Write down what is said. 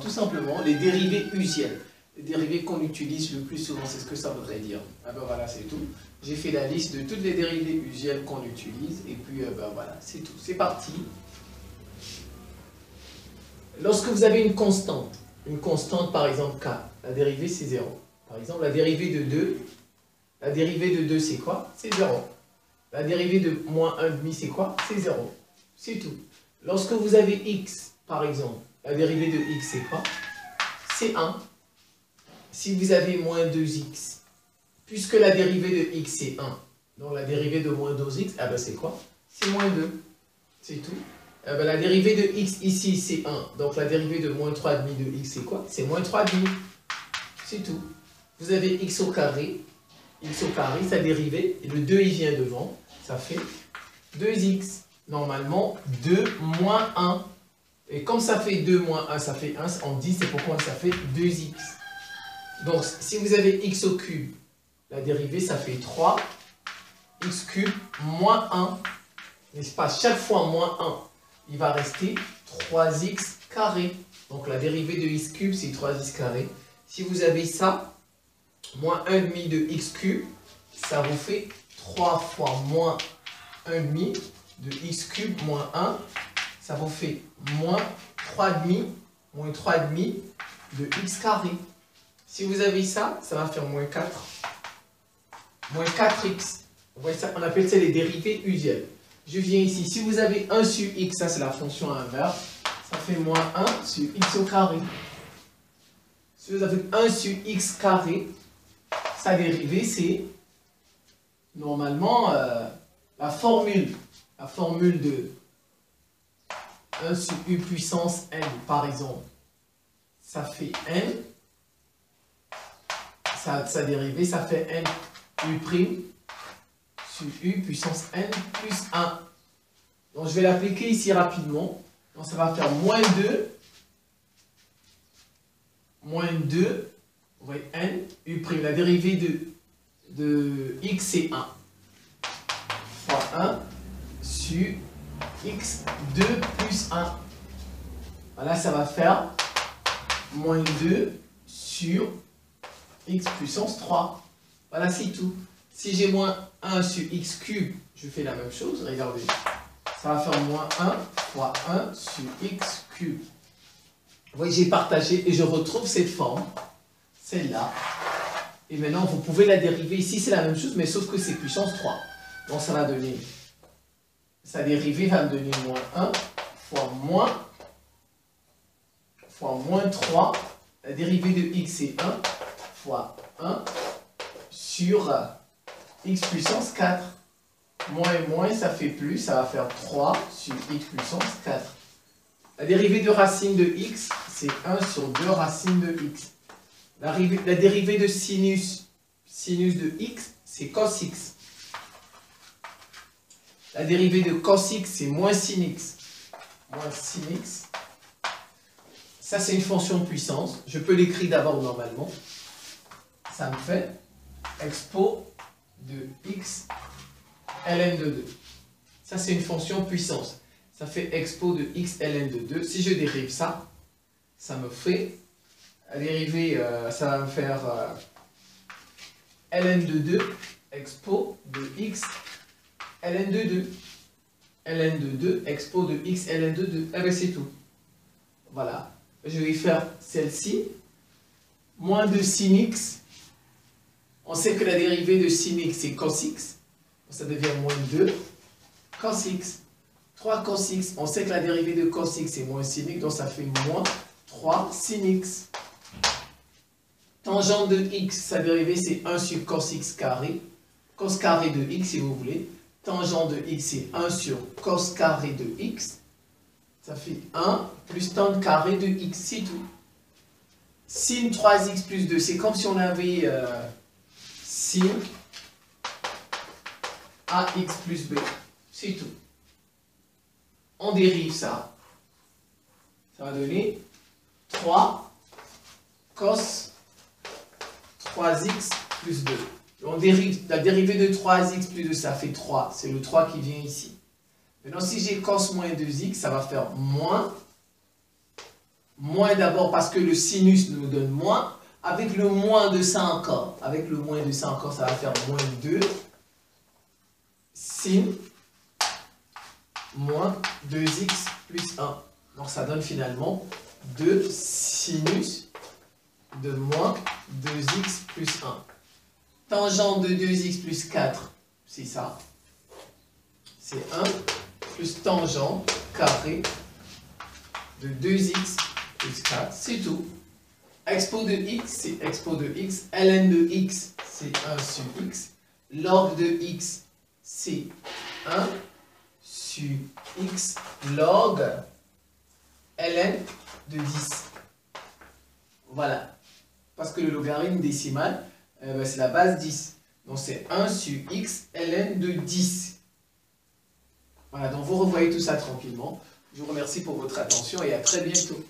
tout simplement les dérivés usuels. Les dérivés qu'on utilise le plus souvent, c'est ce que ça voudrait dire. Ah ben voilà, c'est tout. J'ai fait la liste de toutes les dérivés usuels qu'on utilise, et puis ben voilà, c'est tout. C'est parti. Lorsque vous avez une constante par exemple k, la dérivée c'est 0. Par exemple, la dérivée de 2 c'est quoi? C'est 0. La dérivée de moins 1,5 c'est quoi? C'est 0. C'est tout. Lorsque vous avez x, par exemple, la dérivée de x c'est quoi? C'est 1. Si vous avez moins 2x, puisque la dérivée de x c'est 1, donc la dérivée de moins 2x, ah ben c'est quoi? C'est moins 2. C'est tout. Ah ben la dérivée de x ici c'est 1, donc la dérivée de moins 3,5 de x c'est quoi? C'est moins 3,5. C'est tout. Vous avez x au carré, sa dérivée, et le 2 il vient devant, ça fait 2x. Normalement, 2 moins 1. Et comme ça fait 2 moins 1, ça fait 1, on dit c'est pourquoi ça fait 2x. Donc, si vous avez x au cube, la dérivée, ça fait 3, x cube moins 1. N'est-ce pas? Chaque fois moins 1, il va rester 3x carré. Donc, la dérivée de x cube, c'est 3x carré. Si vous avez ça, moins 1,5 de x cube, ça vous fait 3 fois moins 1,5 de x cube moins 1. Ça vous fait moins 3,5 de x carré. Si vous avez ça, ça va faire moins 4. Moins 4x. Vous voyez ça, on appelle ça les dérivés usuels. Je viens ici. Si vous avez 1 sur x, ça c'est la fonction inverse, ça fait moins 1 sur x au carré. Si vous avez 1 sur x carré, sa dérivée c'est normalement la formule de 1 sur u puissance n, par exemple. Ça fait n. Sa dérivée, ça fait n u' sur u puissance n plus 1. Donc, je vais l'appliquer ici rapidement. Donc, ça va faire moins 2, vous voyez, n, u'. La dérivée de x, c'est 1. Fois 1 sur x2 plus 1. Voilà, ça va faire moins 2 sur x puissance 3. Voilà, c'est tout. Si j'ai moins 1 sur x cube, je fais la même chose. Regardez. Ça va faire moins 1 fois 1 sur x cube. Vous voyez, j'ai partagé et je retrouve cette forme. Celle-là. Et maintenant, vous pouvez la dériver. Ici, c'est la même chose, mais sauf que c'est puissance 3. Donc, ça va donner... Sa dérivée va me donner moins 1 fois moins 3. La dérivée de x, c'est 1 fois 1 sur x puissance 4. Moins et moins, ça fait plus. Ça va faire 3 sur x puissance 4. La dérivée de racine de x, c'est 1 sur 2 racines de x. La dérivée de sinus de x, c'est cos x. La dérivée de cos x, c'est moins sin x. Moins sin x. Ça, c'est une fonction de puissance. Je peux l'écrire d'abord normalement. Ça me fait expo de x ln de 2. Ça, c'est une fonction puissance. Ça fait expo de x ln de 2. Si je dérive ça, ça me fait... La dérivée, ça va me faire ln de 2 expo de x ln de 2. ln de 2 expo de x ln de 2. Eh bien, c'est tout. Voilà. Je vais faire celle-ci. Moins de sin x. On sait que la dérivée de sin x, c'est cos x. Ça devient moins 2 cos x. 3 cos x. On sait que la dérivée de cos x, c'est moins sin x. Donc, ça fait moins 3 sin x. Tangente de x, sa dérivée, c'est 1 sur cos x carré. Cos carré de x, si vous voulez. Tangente de x, c'est 1 sur cos carré de x. Ça fait 1 plus tan carré de x, c'est tout. Sin 3x plus 2, c'est comme si on avait sin ax plus b. C'est tout. On dérive ça. Ça va donner 3 cos 3x plus 2. On dérive, la dérivée de 3x plus 2, ça fait 3. C'est le 3 qui vient ici. Maintenant, si j'ai cos moins 2x, ça va faire moins Moins d'abord parce que le sinus nous donne moins. Avec le moins de ça encore. Avec le moins de ça encore, ça va faire moins 2. Sin moins 2x plus 1. Donc ça donne finalement 2 sinus de moins 2x plus 1. Tangente de 2x plus 4, c'est ça. C'est 1 plus tangente carré de 2x plus 4, c'est tout. Expo de x, c'est expo de x. Ln de x, c'est 1 sur x. Log de x, c'est 1 sur x log ln de 10. Voilà. Parce que le logarithme décimal, c'est la base 10. Donc c'est 1 sur x ln de 10. Voilà, donc vous revoyez tout ça tranquillement. Je vous remercie pour votre attention et à très bientôt.